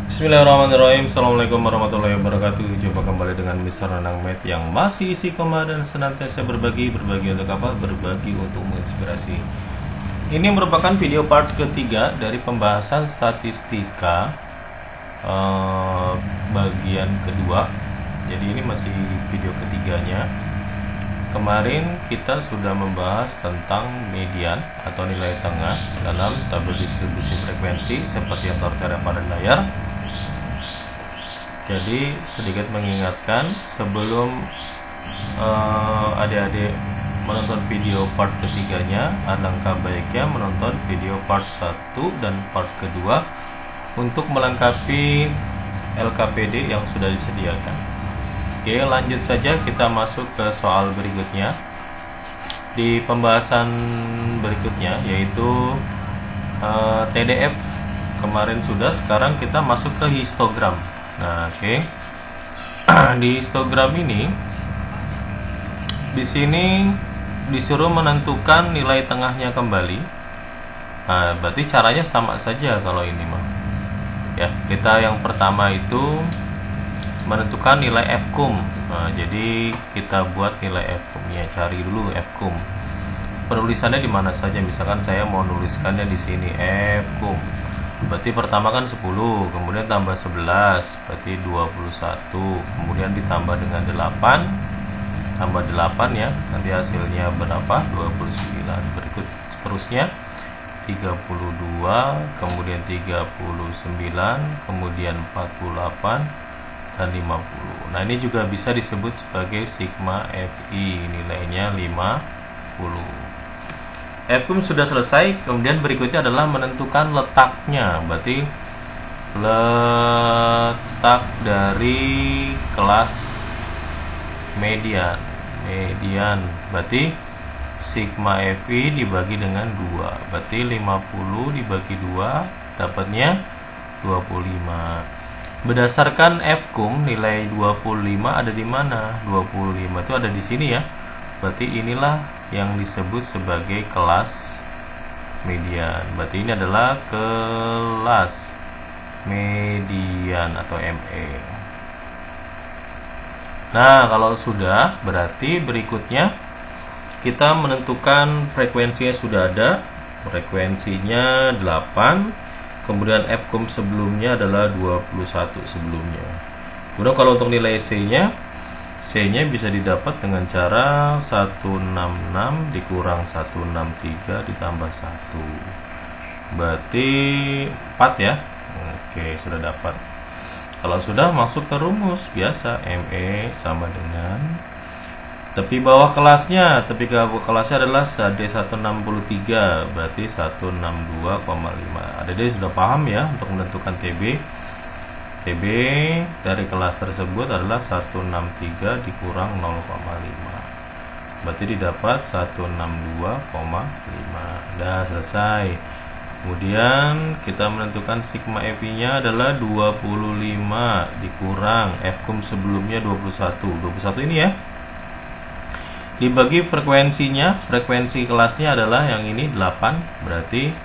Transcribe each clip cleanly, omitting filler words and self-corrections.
Bismillahirrahmanirrahim. Assalamualaikum warahmatullahi wabarakatuh. Jumpa kembali dengan Mr. Nanang Math yang masih isi koma dan senantiasa berbagi untuk apa? Berbagi untuk menginspirasi. Ini merupakan video part ketiga dari pembahasan statistika bagian kedua. Jadi ini masih video ketiganya. Kemarin kita sudah membahas tentang median atau nilai tengah dalam tabel distribusi frekuensi seperti yang tertera pada layar. Jadi sedikit mengingatkan, sebelum adik-adik menonton video part ketiganya, alangkah baiknya menonton video part 1 dan part kedua untuk melengkapi LKPD yang sudah disediakan. Oke, lanjut saja kita masuk ke soal berikutnya. Di pembahasan berikutnya yaitu TDF kemarin sudah, sekarang kita masuk ke histogram. Nah, oke. Di histogram ini, di sini disuruh menentukan nilai tengahnya kembali. Nah, berarti caranya sama saja kalau ini mah. Ya, kita yang pertama itu menentukan nilai Fkum. Nah, jadi kita buat nilai Fkum-nya, cari dulu Fkum. Penulisannya di mana saja, misalkan saya mau nuliskannya di sini Fkum. Berarti pertama kan 10, kemudian tambah 11, berarti 21, kemudian ditambah dengan 8, tambah 8 ya, nanti hasilnya berapa? 29. Berikut seterusnya 32, kemudian 39, kemudian 48 dan 50. Nah, ini juga bisa disebut sebagai sigma Fi, nilainya 50. Fkum sudah selesai, kemudian berikutnya adalah menentukan letaknya. Berarti letak dari kelas median. Berarti sigma Fi dibagi dengan 2. Berarti 50 dibagi 2 dapatnya 25. Berdasarkan Fkum, nilai 25 ada di mana? 25 itu ada di sini ya. Berarti inilah yang disebut sebagai kelas median. Berarti ini adalah kelas median atau ME. Nah, kalau sudah, berarti berikutnya kita menentukan frekuensinya sudah ada. Frekuensinya 8. Kemudian Fkum sebelumnya adalah 21 sebelumnya. Kemudian kalau untuk nilai C-nya bisa didapat dengan cara 166 dikurang 163 ditambah 1. Berarti 4 ya. Oke, sudah dapat. Kalau sudah, masuk ke rumus biasa, ME sama dengan tepi bawah kelasnya. Tepi bawah kelasnya adalah D163, berarti 162,5. Adik-adik sudah paham ya untuk menentukan TB. TB dari kelas tersebut adalah 163 dikurang 0,5. Berarti didapat 162,5. Dah selesai. Kemudian kita menentukan sigma Fi-nya adalah 25 dikurang Fkum sebelumnya 21. 21 ini ya. Dibagi frekuensinya, frekuensi kelasnya adalah yang ini 8. Berarti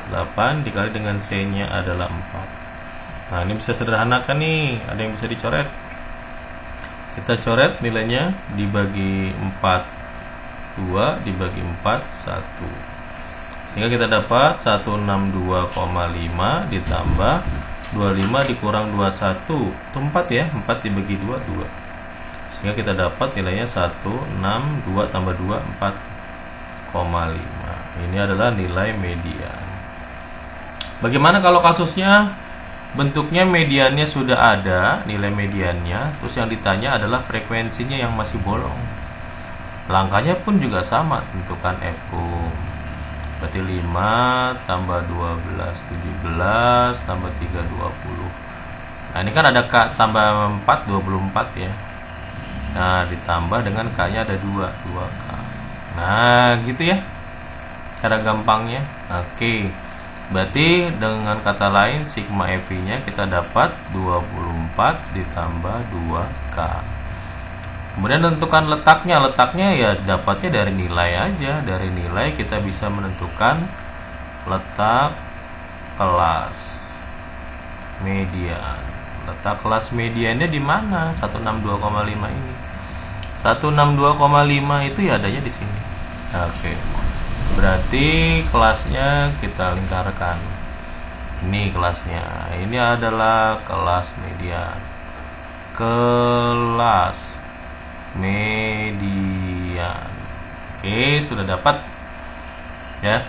8 dikali dengan C-nya adalah 4. Nah, ini bisa sederhanakan nih, ada yang bisa dicoret. Kita coret nilainya dibagi 4, 2 dibagi 4, 1. Sehingga kita dapat 162,5 ditambah 25 dikurang 21. Itu 4 ya, 4 dibagi 2, 2. Sehingga kita dapat nilainya 162 tambah 2, 4,5. Ini adalah nilai median. Bagaimana kalau kasusnya bentuknya mediannya sudah ada, nilai mediannya, terus yang ditanya adalah frekuensinya yang masih bolong. Langkahnya pun juga sama, tentukan Fkum. Berarti 5 tambah 12, 17 tambah 3, 20. Nah, ini kan ada K tambah 4, 24 ya. Nah, ditambah dengan K-nya ada 2, 2K. Nah, gitu ya cara gampangnya. Oke. Berarti dengan kata lain sigma Fi-nya kita dapat 24 ditambah 2K. Kemudian tentukan letaknya. Letaknya ya dapatnya dari nilai aja. Dari nilai kita bisa menentukan letak kelas. median. Letak kelas mediannya di mana? 162,5 ini. 162,5 itu ya adanya di sini. Oke. Berarti kelasnya kita lingkarkan. Ini kelasnya. Ini adalah kelas median. Kelas median. Oke, sudah dapat ya.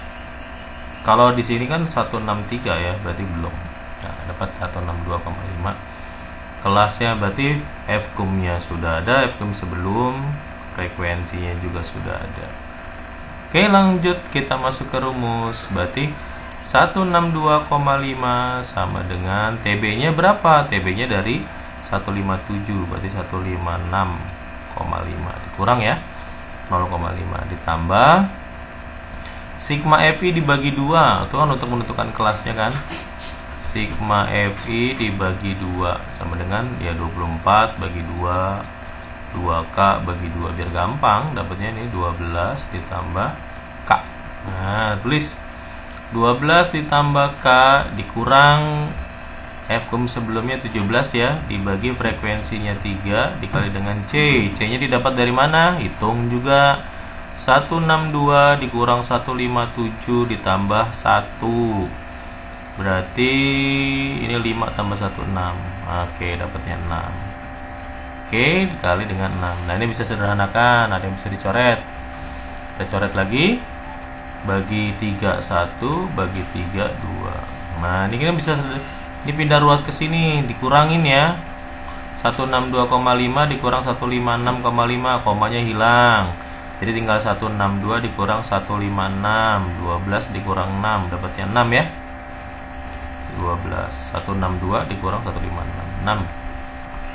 Kalau di sini kan 163 ya, berarti belum. Nah, dapat 162,5. Kelasnya berarti Fcum-nya sudah ada, Fcum sebelum, frekuensinya juga sudah ada. Oke, lanjut kita masuk ke rumus. Berarti 162,5 sama dengan TB-nya berapa? TB-nya dari 157, berarti 156,5 dikurang ya 0,5 ditambah sigma Fi dibagi 2. Itu kan untuk menentukan kelasnya kan. Sigma Fi dibagi 2 sama dengan ya 24 bagi 2, 2K bagi 2, biar gampang dapatnya ini 12 ditambah K. Nah, tulis 12 ditambah K dikurang Fcum sebelumnya 17 ya, dibagi frekuensinya 3 dikali dengan C. C-nya didapat dari mana? Hitung juga. 162 dikurang 157 ditambah 1. Berarti ini 5 tambah 1 6. Oke, dapatnya 6. Oke, dikali dengan 6. Nah, ini bisa sederhanakan, ada yang bisa dicoret. Kita coret lagi. Bagi 3 1, bagi 3 2. Nah, ini kita bisa pindah ruas ke sini, dikurangin ya. 162,5 dikurang 156,5, komanya hilang. Jadi tinggal 162 dikurang 156, 12 dikurang 6, dapatnya 6 ya. 12, 162 dikurang 156, 6.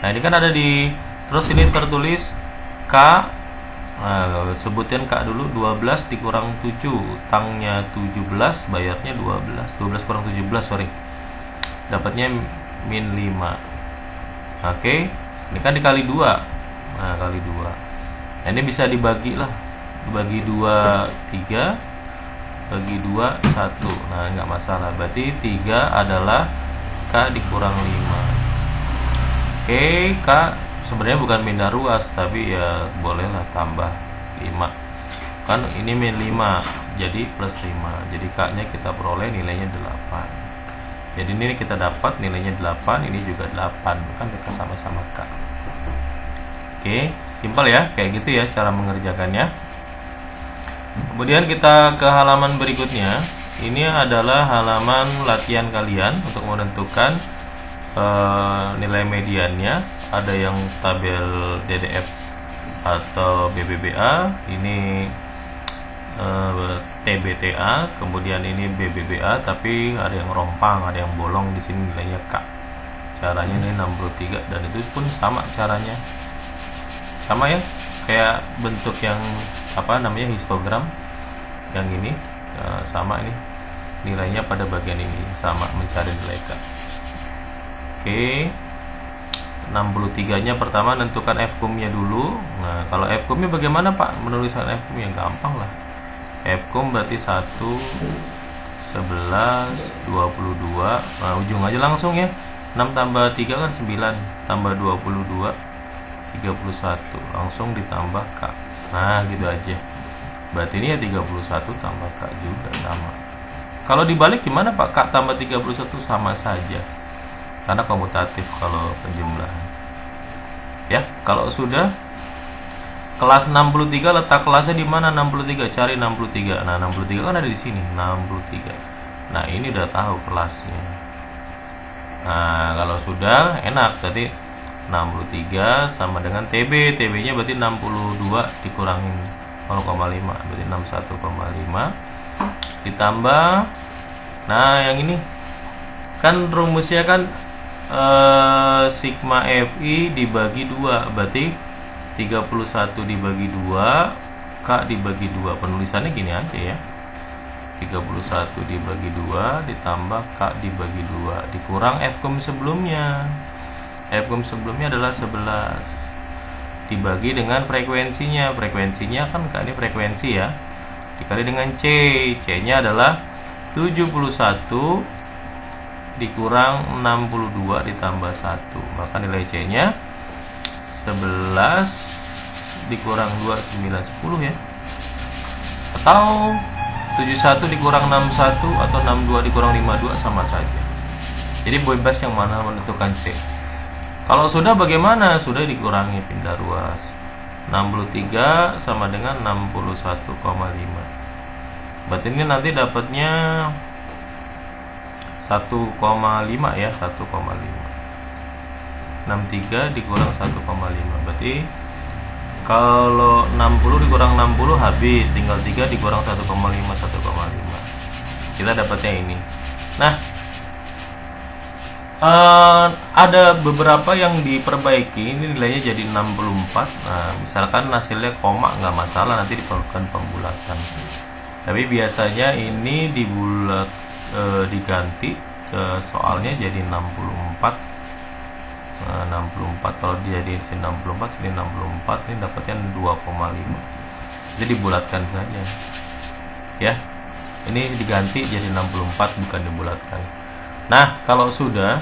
Nah, ini kan ada di, terus ini tertulis K, sebutin K dulu, 12 dikurang 7, utangnya 17, bayarnya 12, 12 kurang 17, sorry. Dapatnya min 5. Oke, ini kan dikali 2. Nah, kali 2. Nah, ini bisa dibagi lah. Bagi 2 3, bagi 2 1. Nah, nggak masalah. Berarti 3 adalah K dikurang 5. Oke, K sebenarnya bukan mindah ruas, tapi ya bolehlah tambah 5. Kan ini min 5, jadi plus 5. Jadi K-nya kita peroleh nilainya 8. Jadi ini kita dapat nilainya 8, ini juga 8, kan kita sama-sama K. Oke, simpel ya, kayak gitu ya cara mengerjakannya. Kemudian kita ke halaman berikutnya. Ini adalah halaman latihan kalian untuk menentukan nilai mediannya. Ada yang tabel DDF atau BBBA, ini TBTA, kemudian ini BBBA, tapi ada yang rompang, ada yang bolong di sini nilainya K. Caranya ini 63 dan itu pun sama caranya. Sama ya, kayak bentuk yang apa namanya histogram yang ini sama, ini nilainya pada bagian ini sama, mencari nilai K. Oke, 63-nya pertama tentukan Fcum-nya dulu. Nah, kalau Fcum-nya bagaimana Pak? Menuliskan Fcum-nya gampang lah. Fcum berarti 1, 11, 22. Nah, ujung aja langsung ya. 6 tambah 3 kan 9, tambah 22 31, langsung ditambah K. Nah, gitu aja. Berarti ini ya 31 tambah K juga sama. Kalau dibalik gimana Pak? K tambah 31 sama saja, karena komutatif kalau penjumlahan. Ya, kalau sudah kelas 63, letak kelasnya di mana? 63, cari 63. Nah, 63 kan ada di sini, 63. Nah, ini udah tahu kelasnya. Nah, kalau sudah enak, berarti 63 sama dengan TB. TB-nya berarti 62 dikurangin 0,5, berarti 61,5 ditambah. Nah, yang ini kan rumusnya kan sigma Fi dibagi 2, berarti 31 dibagi 2, K dibagi 2. Penulisannya gini aja ya. 31 dibagi 2 ditambah K dibagi 2 dikurang Fcum sebelumnya. Fcum sebelumnya adalah 11 dibagi dengan frekuensinya. Frekuensinya kan K ini frekuensi ya. Dikali dengan C. C-nya adalah 71 dikurang 62 ditambah 1, maka nilai C nya 11 dikurang 2 9 10 ya, atau 71 dikurang 61 atau 62 dikurang 52 sama saja. Jadi bebas yang mana menentukan C. Kalau sudah bagaimana? Sudah dikurangi pindah ruas. 63 sama dengan 61,5. Berarti ini nanti dapatnya 1,5 ya, 1,5. 63 dikurang 1,5. Berarti kalau 60 dikurang 60 habis, tinggal 3 dikurang 1,5, 1,5. Kita dapatnya ini. Nah, ada beberapa yang diperbaiki. Ini nilainya jadi 64. Nah, misalkan hasilnya koma nggak masalah, nanti diperlukan pembulatan. Tapi biasanya ini diganti soalnya jadi 64. 64 kalau dia di sini 64, sini 64, ini dapatnya 2,5. Jadi dibulatkan saja. Ya. Ini diganti jadi 64 bukan dibulatkan. Nah, kalau hasilnya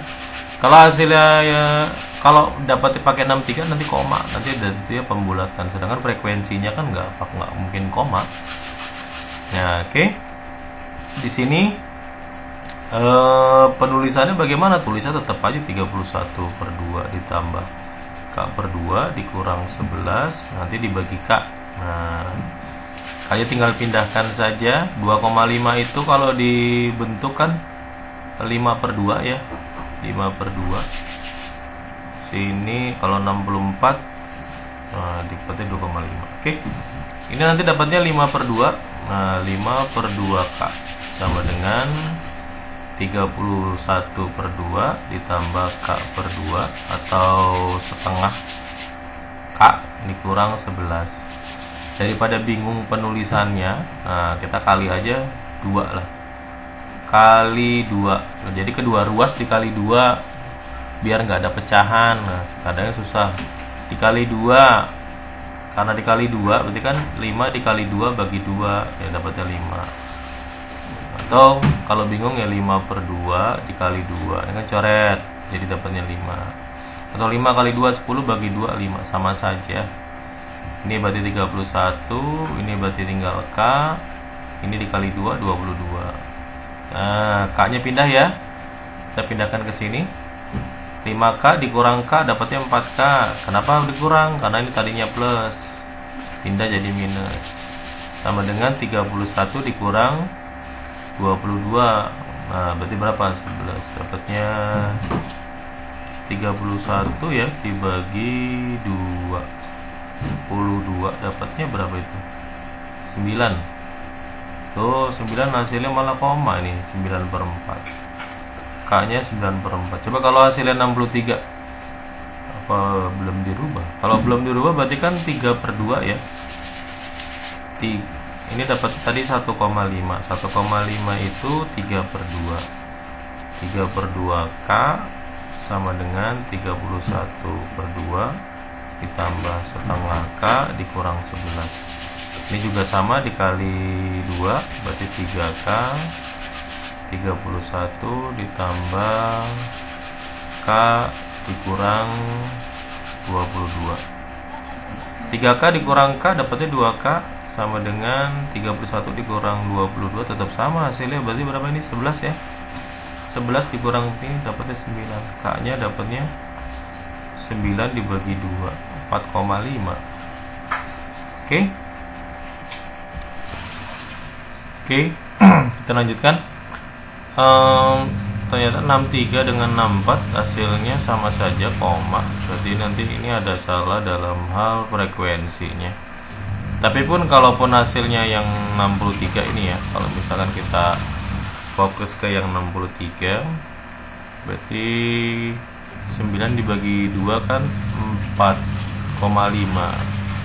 ya, kalau dapat pakai 63 nanti koma, nanti dia pembulatan. Sedangkan frekuensinya kan nggak mungkin koma. Nah, oke. Di sini penulisannya bagaimana? Tulisnya tetap aja 31/2 ditambah K per 2 dikurang 11, nanti dibagi K. Nah, kalian tinggal pindahkan saja. 2,5 itu kalau dibentuk kan 5/2 ya, 5/2. Sini kalau 64, dapatnya 2,5. Oke, ini nanti dapatnya 5/2. Nah, 5/2 K sama dengan 31/2 ditambah K per 2 atau setengah K dikurang 11. Daripada bingung penulisannya, nah kita kali aja 2 lah. Kali 2. Jadi kedua ruas dikali 2 biar nggak ada pecahan. Nah, kadang susah. Dikali 2. Karena dikali 2 berarti kan 5 dikali 2 bagi 2 ya dapatnya 5. Atau kalau bingung ya 5/2 dikali 2, ini kan coret, jadi dapatnya 5. Atau 5 kali 2 10 bagi 2 5, sama saja. Ini berarti 31, ini berarti tinggal K, ini dikali 2 22. Nah, K nya pindah ya, kita pindahkan ke sini. 5K dikurang K dapatnya 4K. Kenapa dikurang? Karena ini tadinya plus, pindah jadi minus. Sama dengan 31 dikurang 22. Nah, berarti berapa? 11. Dapatnya 31 ya dibagi 22. Dapatnya berapa itu? 9. Tuh, 9 hasilnya malah koma ini, 9/4. K-nya 9/4. Coba kalau hasilnya 63. Apa belum dirubah? Kalau belum dirubah berarti kan 3/2 ya. Ini dapat tadi 1,5. 1,5 itu 3/2. 3/2 K sama dengan 31/2 ditambah setengah K dikurang 11. Ini juga sama dikali 2 berarti 3K. 31 ditambah K dikurang 22. 3K dikurang K dapatnya 2K sama dengan 31 dikurang 22 tetap sama hasilnya. Berarti berapa ini? 11 ya. 11 dikurang ini dapatnya 9. K nya dapatnya 9 dibagi 2, 4,5. Oke. Oke. Kita lanjutkan. Ternyata 63 dengan 64 hasilnya sama saja koma. Berarti nanti ini ada salah dalam hal frekuensinya. Tapi pun kalaupun hasilnya yang 63 ini ya, kalau misalkan kita fokus ke yang 63, berarti 9 dibagi 2 kan 4,5.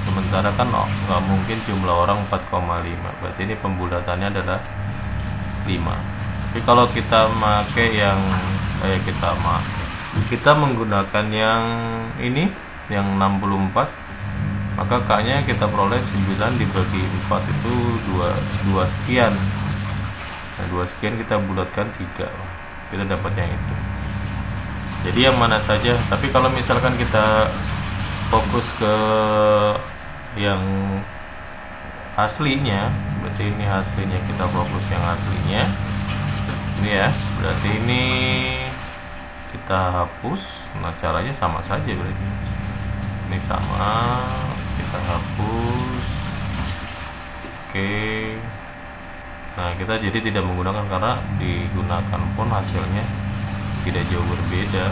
Sementara kan nggak mungkin jumlah orang 4,5. Berarti ini pembulatannya adalah 5. Tapi kalau kita pakai yang kita menggunakan yang ini, yang 64, maka K-nya kita peroleh 9 dibagi 4 itu 2 sekian. Nah, 2 sekian kita bulatkan 3. kita dapat yang itu. Jadi yang mana saja. Tapi kalau misalkan kita fokus ke yang aslinya, berarti ini aslinya, kita fokus yang aslinya ini ya, berarti ini kita hapus. Nah caranya sama saja, berarti ini sama, kita hapus. Oke, nah kita jadi tidak menggunakan karena digunakan pun hasilnya tidak jauh berbeda,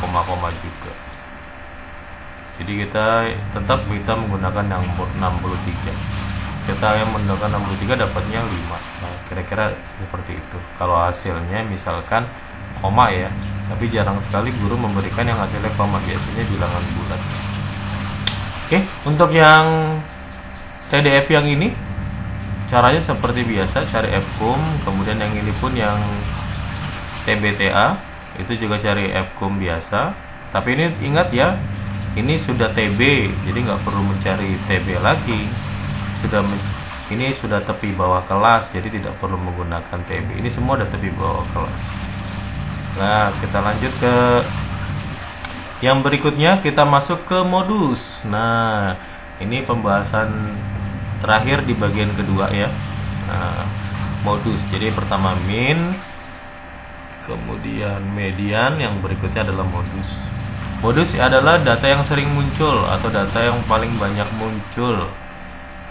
koma-koma juga. Jadi kita tetap menggunakan yang 63. Kita yang menggunakan 63 dapatnya 5. Nah, kira-kira seperti itu. Kalau hasilnya misalkan koma ya, tapi jarang sekali guru memberikan yang hasilnya koma, biasanya bilangan bulat. Oke, untuk yang TDF yang ini caranya seperti biasa, cari FKUM, kemudian yang ini pun yang TBTA itu juga cari FKUM biasa. Tapi ini ingat ya, ini sudah TB, jadi nggak perlu mencari TB lagi. Ini sudah tepi bawah kelas, jadi tidak perlu menggunakan TB. Ini semua udah tepi bawah kelas. Nah, kita lanjut ke yang berikutnya, kita masuk ke modus. Nah, ini pembahasan terakhir di bagian kedua ya. Nah, modus. Jadi pertama min, kemudian median, yang berikutnya adalah modus. Modus adalah data yang sering muncul atau data yang paling banyak muncul.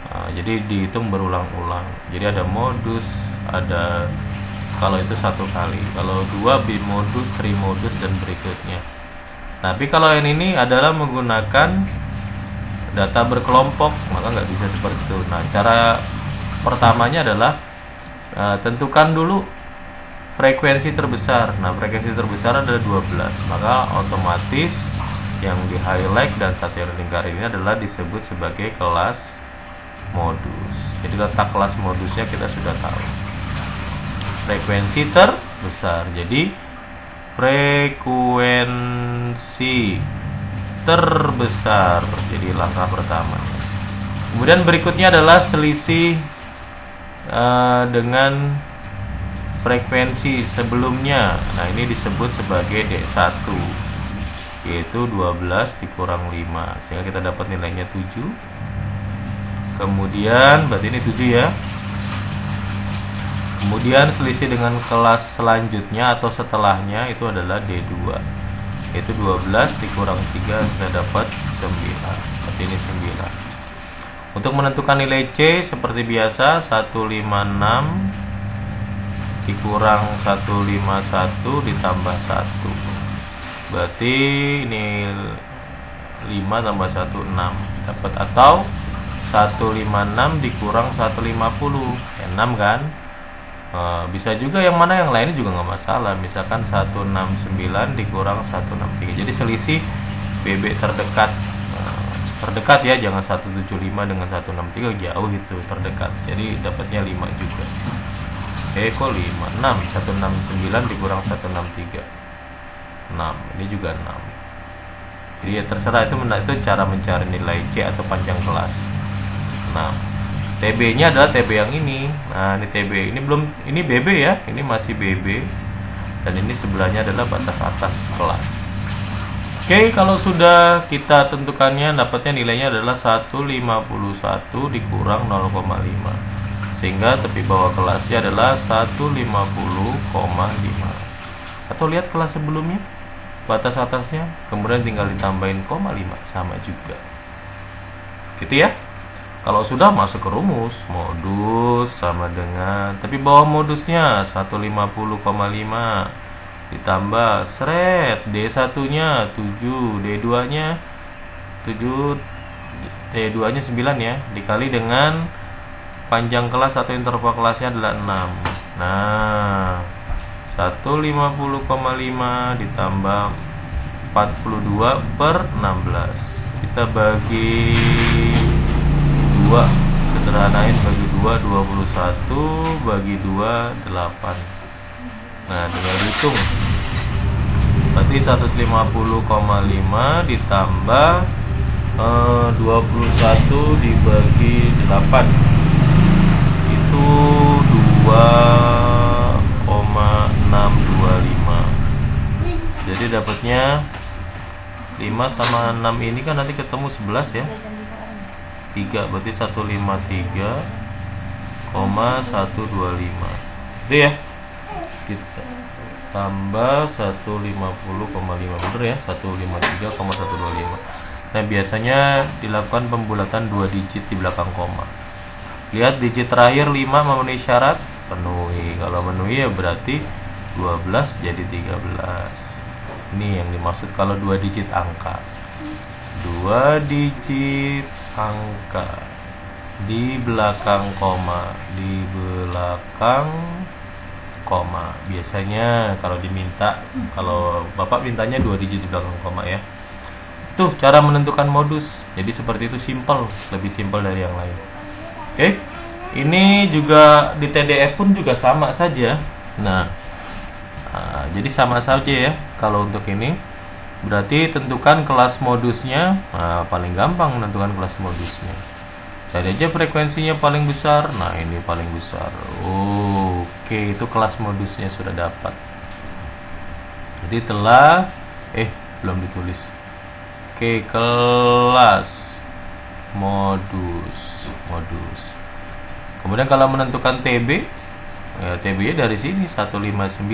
Nah, jadi dihitung berulang-ulang. Jadi ada modus, ada kalau itu satu kali, kalau dua bimodus, trimodus, dan berikutnya. Tapi kalau yang ini adalah menggunakan data berkelompok, maka nggak bisa seperti itu. Nah, cara pertamanya adalah tentukan dulu frekuensi terbesar. Nah, frekuensi terbesar ada 12, maka otomatis yang di highlight dan satu yang lingkar ini adalah disebut sebagai kelas modus. Jadi letak kelas modusnya kita sudah tahu. Frekuensi terbesar. Jadi frekuensi terbesar jadi langkah pertama. Kemudian berikutnya adalah selisih dengan frekuensi sebelumnya. Nah, ini disebut sebagai D1, yaitu 12 dikurang 5, sehingga kita dapat nilainya 7. Kemudian berarti ini 7 ya. Kemudian selisih dengan kelas selanjutnya atau setelahnya itu adalah D2, yaitu 12 dikurang 3, kita dapat 9. Berarti ini 9. Untuk menentukan nilai C seperti biasa, 156 dikurang 151 ditambah 1. Berarti ini 5 tambah 1 6 dapat, atau 156 dikurang 150 6 kan. Bisa juga yang mana yang lainnya juga nggak masalah, misalkan 169 dikurang 163. Jadi selisih BB terdekat ya, jangan 175 dengan 163, jauh itu terdekat, jadi dapatnya 5 juga. Kok 5? 6. 169 dikurang 163 6, ini juga 6. Jadi ya terserah, itu cara mencari nilai C atau panjang kelas. Nah, TB nya adalah TB yang ini. Nah, ini TB, ini BB ya, ini masih BB, dan ini sebelahnya adalah batas atas kelas. Oke, kalau sudah kita tentukannya, dapatnya nilainya adalah 151 dikurang 0,5, sehingga tepi bawah kelasnya adalah 150,5. Atau lihat kelas sebelumnya, batas atasnya, kemudian tinggal ditambahin 0,5, sama juga. Gitu ya. Kalau sudah masuk ke rumus, modus sama dengan tepi bawah modusnya 150,5 ditambah seret D1-nya 7, D2-nya 7, D2-nya 9 ya, dikali dengan panjang kelas atau interval kelasnya adalah 6. Nah, 150,5 ditambah 42 per 16. Kita bagi 2, sederhanain, bagi 2, 21, bagi 2, 8. Nah, tinggal hitung. Berarti 150,5 ditambah 21 dibagi 8 itu 2,5. Jadi dapatnya 5 sama 6 ini kan nanti ketemu 11 ya. 3 berarti 153,125. Itu ya. Kita tambah 150,5, bener ya, 153,125. Nah, biasanya dilakukan pembulatan 2 digit di belakang koma. Lihat digit terakhir 5 memenuhi syarat, penuhi. Kalau menuhi ya berarti 12 jadi 13. Ini yang dimaksud kalau 2 digit angka. 2 digit angka di belakang koma, di belakang koma. Biasanya kalau diminta, kalau Bapak mintanya 2 digit di belakang koma ya. Tuh cara menentukan modus. Jadi seperti itu, simple, lebih simple dari yang lain. Oke. Ini juga di TDF pun juga sama saja. Nah, jadi sama saja ya. Kalau untuk ini berarti tentukan kelas modusnya. Nah, paling gampang menentukan kelas modusnya. Cari aja frekuensinya paling besar. Nah, ini paling besar. Oke, itu kelas modusnya sudah dapat. Jadi telah belum ditulis. Oke, kelas modus. Kemudian kalau menentukan TB, ya TB dari sini 159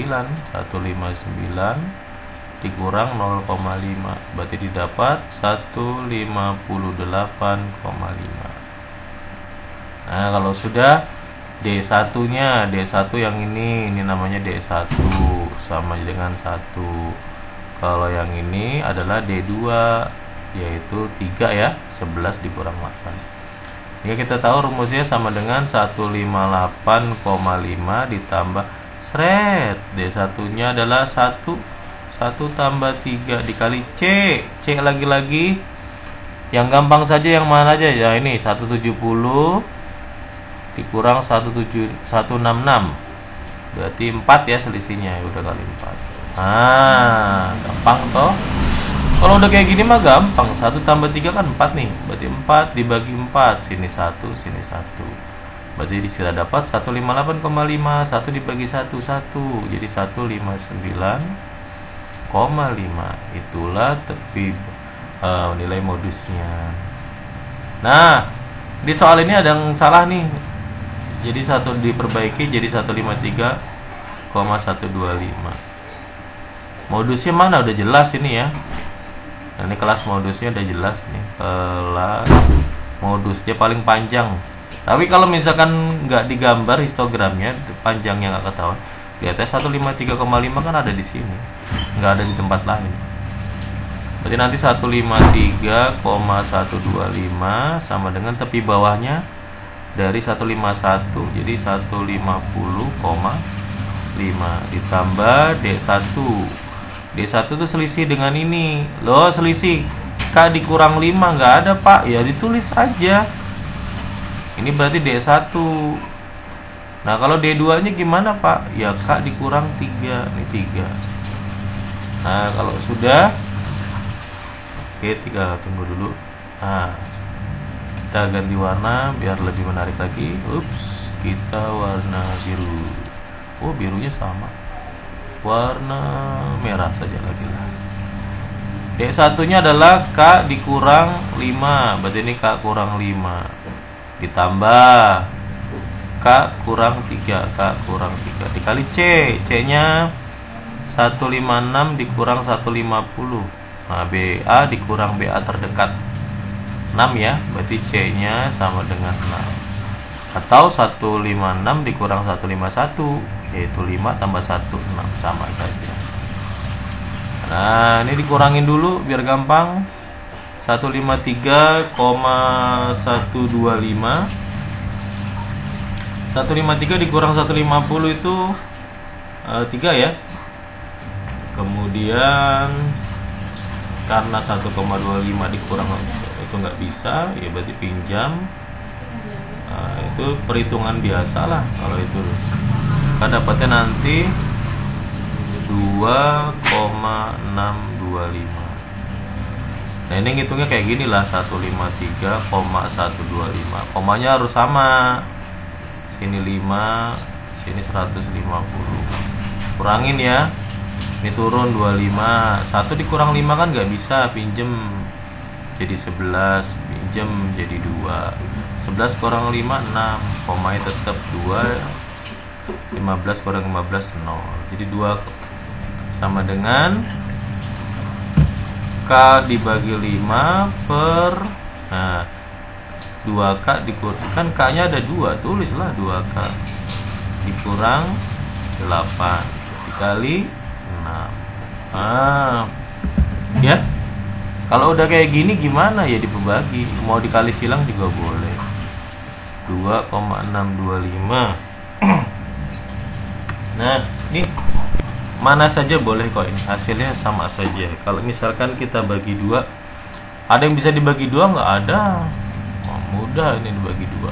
dikurang 0,5, berarti didapat 158,5. Nah, kalau sudah D1-nya, D1 yang ini namanya D1 sama dengan 1. Kalau yang ini adalah D2 yaitu 3 ya, 11 dikurang 8. Jika kita tahu rumusnya sama dengan 158,5 ditambah D1-nya adalah 1 tambah 3 dikali C lagi-lagi. Yang gampang saja yang mana aja ya, ini 170 dikurang 166 berarti 4 ya selisihnya, ya udah kali 4. Gampang toh. Kalau udah kayak gini mah gampang. 1 tambah 3 kan 4 nih, berarti 4 dibagi 4, sini 1 sini 1, berarti sudah dapat 158,5. 1 dibagi 1 jadi 159,5. Itulah tepi nilai modusnya. Nah, di soal ini ada yang salah nih. Jadi 1 diperbaiki jadi 153,125. Modusnya mana? Udah jelas ini ya. Nah, ini kelas modusnya udah jelas nih. Kelas modus dia paling panjang. Tapi kalau misalkan nggak digambar histogramnya, panjangnya nggak ketahuan. Lihatnya 153,5 kan ada di sini, nggak ada di tempat lain. Berarti nanti 153,125 sama dengan tepi bawahnya dari 151, jadi 150,5 ditambah D1. D1 itu selisih dengan ini. Loh, selisih K dikurang 5 nggak ada Pak, ya ditulis aja. Ini berarti D1. Nah, kalau D2 nya gimana Pak? Ya K dikurang 3, ini 3. Nah, kalau sudah, oke, 3, tunggu dulu. Nah, kita ganti warna biar lebih menarik lagi. Kita warna biru. Oh, birunya sama, warna merah saja lagi lah. D1 nya adalah K dikurang 5, berarti ini K kurang 5 ditambah K kurang 3, K kurang 3 dikali C. C nya 156 dikurang 150. Nah, BA dikurang BA terdekat 6 ya, berarti C nya sama dengan 6. Atau 156 dikurang 151, yaitu 5 tambah 1, 6, sama saja. Nah, ini dikurangin dulu biar gampang. 153,125. 153 dikurang 150 itu 3 ya. Kemudian karena 1,25 dikurang itu nggak bisa, ya berarti pinjam. Nah, itu perhitungan biasa lah kalau itu. Kan dapatnya nanti 2,625. Nah, ini ngitungnya kayak gini lah, 153,125. Komanya harus sama. Sini 5, sini 150. kurangin ya. Ini turun 25. 1 dikurang 5 kan nggak bisa, pinjem jadi 11, pinjem jadi 2. 11 kurang 5 6, komanya tetap 2. 15 kurang 15 0. Jadi 2 sama dengan K dibagi 5 per, nah 2K dikurang, kan K nya ada 2, tulislah 2K dikurang 8 dikali 6. Ya, kalau udah kayak gini gimana ya, dibagi, mau dikali silang juga boleh. 2,625. Nah ini mana saja boleh kok, ini hasilnya sama saja. Kalau misalkan kita bagi 2, ada yang bisa dibagi 2? Nggak ada. Mudah ini dibagi 2.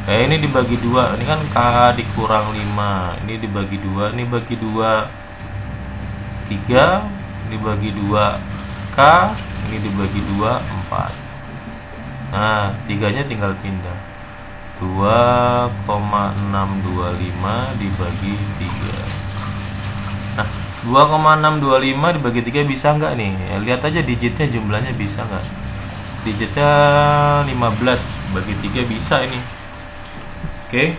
Kayak ini dibagi 2, ini kan K dikurang 5, ini dibagi 2, ini bagi 2 3, ini bagi 2 K, ini dibagi 2 4. Nah 3-nya tinggal pindah. 2,625 dibagi 3. Nah 2,625 dibagi 3 bisa nggak nih? Ya, lihat aja digitnya, jumlahnya bisa nggak? Digitnya 15, bagi 3 bisa ini. Oke,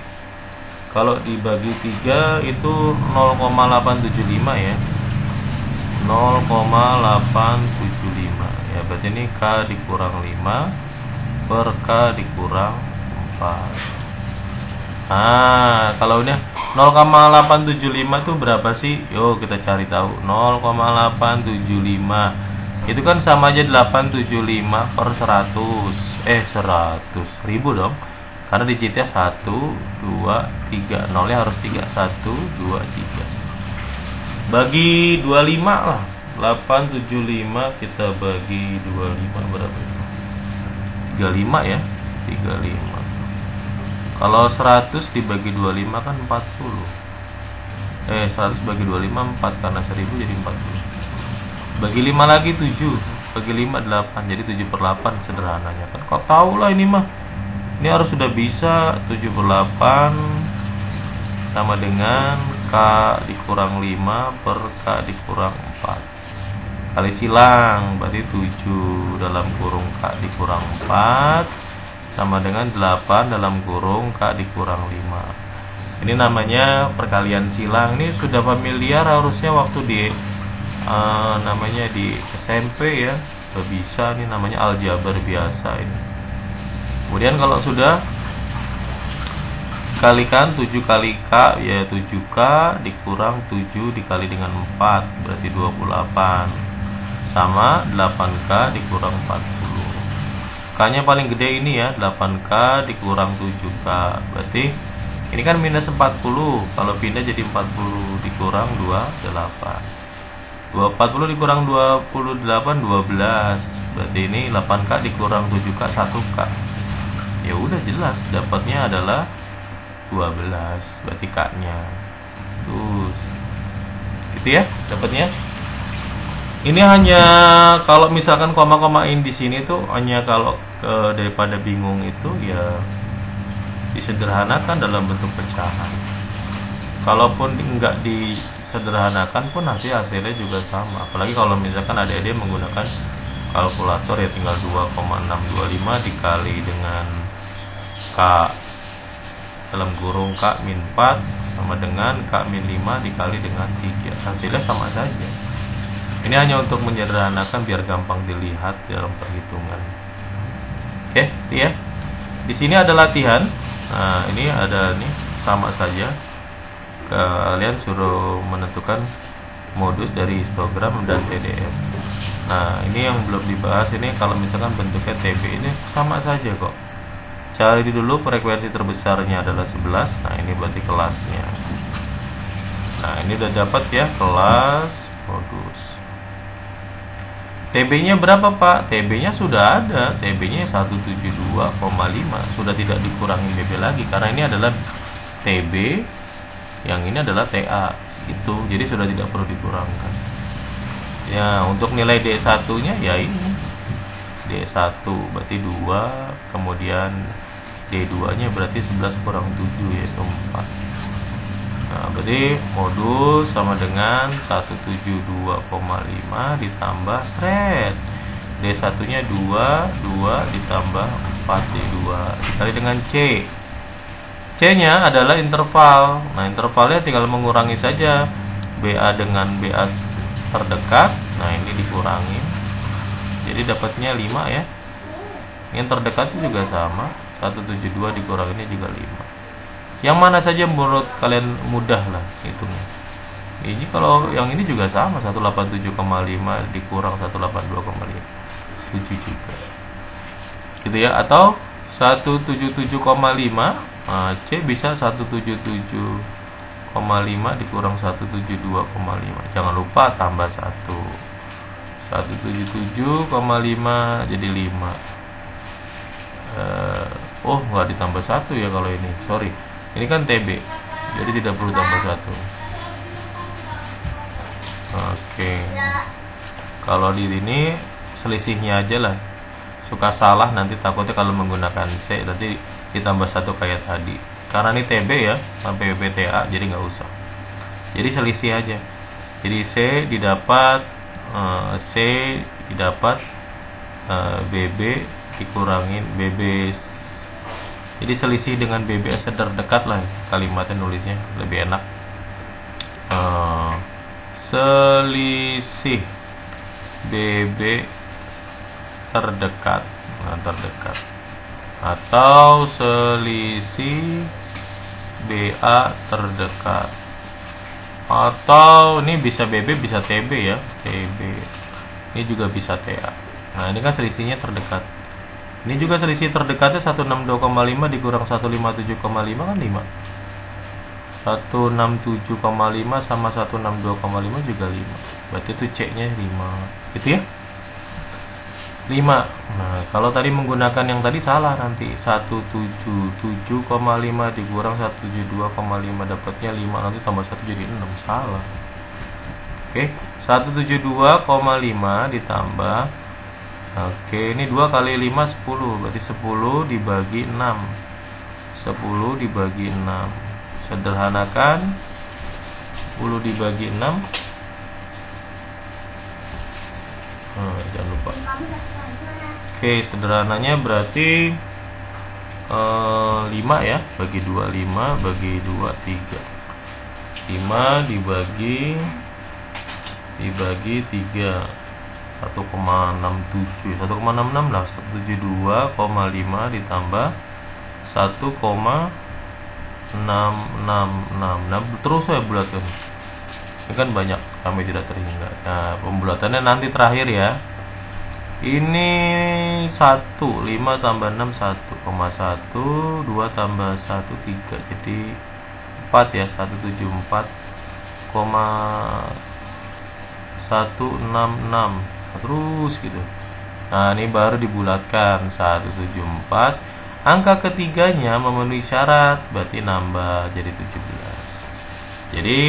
kalau dibagi 3 itu 0,875 ya, 0,875 ya, berarti ini K dikurang 5 per K dikurang 4. Nah kalau ini 0,875 itu berapa sih? Yuk kita cari tahu. 0,875 itu kan sama aja 875 per 100 ribu dong, karena digitnya 1, 2, 3, nolnya harus 3, 1, 2, 3. Bagi 25 lah. 875 kita bagi 25 berapa? 35 ya. 35. Kalau 100 dibagi 25 kan 40. 100 bagi 25 4, karena 1000 jadi 40. Bagi 5 lagi 7, bagi 5 8, jadi 7/8 sederhananya kan. Kau tahu lah ini mah. Ini harus sudah bisa. 7/8 sama dengan K dikurang 5 per K dikurang 4. Kali silang, berarti 7 dalam kurung K dikurang 4 sama dengan 8 dalam kurung K dikurang 5. Ini namanya perkalian silang. Ini sudah familiar harusnya waktu di namanya di SMP ya, sudah bisa. Ini namanya aljabar biasa ini. Kemudian kalau sudah kalikan 7 kali K ya 7K dikurang 7 dikali dengan 4 berarti 28 sama 8K dikurang 40. K nya paling gede ini ya, 8K dikurang 7K, berarti ini kan minus 40, kalau pindah jadi 40 dikurang 28. 40 dikurang 28 12, berarti ini 8K dikurang 7K 1K. Ya udah jelas dapatnya adalah 12, berarti K-nya. Terus gitu ya dapatnya. Ini hanya kalau misalkan koma-komain di sini tuh hanya kalau daripada bingung itu ya disederhanakan dalam bentuk pecahan. Kalaupun enggak disederhanakan pun hasilnya juga sama. Apalagi kalau misalkan adik-adik menggunakan kalkulator ya, tinggal 2,625 dikali dengan K dalam kurung K min 4 sama dengan K min 5 dikali dengan 3, hasilnya sama saja. Ini hanya untuk menyederhanakan biar gampang dilihat dalam perhitungan. Oke, ya. Di sini ada latihan. Nah, ini ada nih sama saja. Kalian suruh menentukan modus dari histogram dan PDF. Nah, ini yang belum dibahas ini kalau misalkan bentuknya TB ini sama saja kok. Cari dulu frekuensi terbesarnya adalah 11. Nah, ini berarti kelasnya. Nah, ini udah dapat ya kelas modus. TB-nya berapa Pak? TB-nya sudah ada. TB-nya 172,5. Sudah tidak dikurangi BB lagi karena ini adalah TB, yang ini adalah TA gitu. Jadi sudah tidak perlu dikurangkan. Ya, untuk nilai D1-nya ya ini. D1 berarti 2, kemudian D2-nya berarti 11 kurang 7 yaitu 4. Nah, berarti modul sama dengan 172,5 ditambah seret. D1 nya 2 ditambah 4 D2 dikali dengan C. C nya adalah interval. Nah, intervalnya tinggal mengurangi saja BA dengan BA terdekat. Nah, ini dikurangi, jadi dapatnya 5 ya. Yang terdekat juga sama, 172 dikuranginya juga 5. Yang mana saja menurut kalian mudah lah hitungnya. Ini kalau yang ini juga sama, 187,5 dikurang 182,5 7 juga gitu ya. Atau 177,5, nah, C bisa 177,5 dikurang 172,5. Jangan lupa tambah 1. 177,5 jadi 5. Oh, nggak ditambah 1 ya kalau ini, sorry. Ini kan TB, jadi tidak perlu tambah 1. Oke. Kalau di sini selisihnya aja lah. Suka salah nanti, takutnya kalau menggunakan C nanti ditambah 1 kayak tadi. Karena ini TB ya, sampai PTA, jadi nggak usah. Jadi selisih aja. Jadi C didapat BB dikurangin BB. Jadi selisih dengan BBS terdekat lah kalimatnya, nulisnya lebih enak. Selisih BB terdekat, nah, terdekat, atau selisih BA terdekat, atau ini bisa BB bisa TB ya, TB. Ini juga bisa TA. Nah, ini kan selisihnya terdekat. Ini juga selisih terdekatnya 162,5 dikurang 157,5 kan 5. 167,5 sama 162,5 juga 5. Berarti itu C-nya 5. Gitu ya? 5. Nah, kalau tadi menggunakan yang tadi salah nanti. 177,5 dikurang 172,5 dapatnya 5, nanti tambah 1 jadi 6. Salah. Oke, 172,5 ditambah, oke, ini 2 kali 5 10, berarti 10 dibagi 6. 10 dibagi 6. Sederhanakan 10 dibagi 6. Jangan lupa. Oke, sederhananya berarti 5 ya, bagi 2 5, bagi 2 3. 5 dibagi 3 1,67 1,66 lah. 172,5 ditambah 1,666. Nah, terus saya bulatkan. Ini kan banyak, kami tidak terhingga. Nah, pembulatannya nanti terakhir ya. Ini 1, 5 tambah 6 1,1, 2 tambah 1 3, jadi 4 ya, 174,166 terus gitu. Nah, ini baru dibulatkan 174. Angka ketiganya memenuhi syarat, berarti nambah jadi 17. Jadi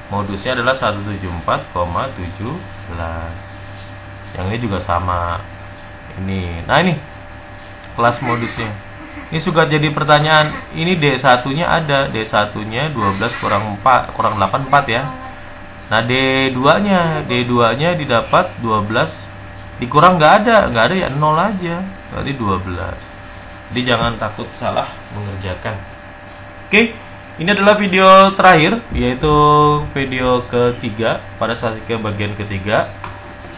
modusnya adalah 174,17. Yang ini juga sama. Ini. Nah, ini kelas modusnya. Ini juga jadi pertanyaan. Ini D1-nya ada. D1-nya 12 kurang 8 4 ya. Nah, D2-nya didapat 12 dikurang nggak ada ya 0 aja. Berarti 12. Jadi jangan takut salah mengerjakan. Oke. Ini adalah video terakhir, yaitu video ketiga pada saat ke bagian ketiga.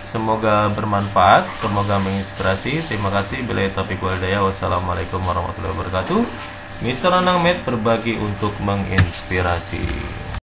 Semoga bermanfaat, semoga menginspirasi. Terima kasih. Billahi taufiq wal hidayah. Wassalamualaikum warahmatullahi wabarakatuh. Mr. Anang Med berbagi untuk menginspirasi.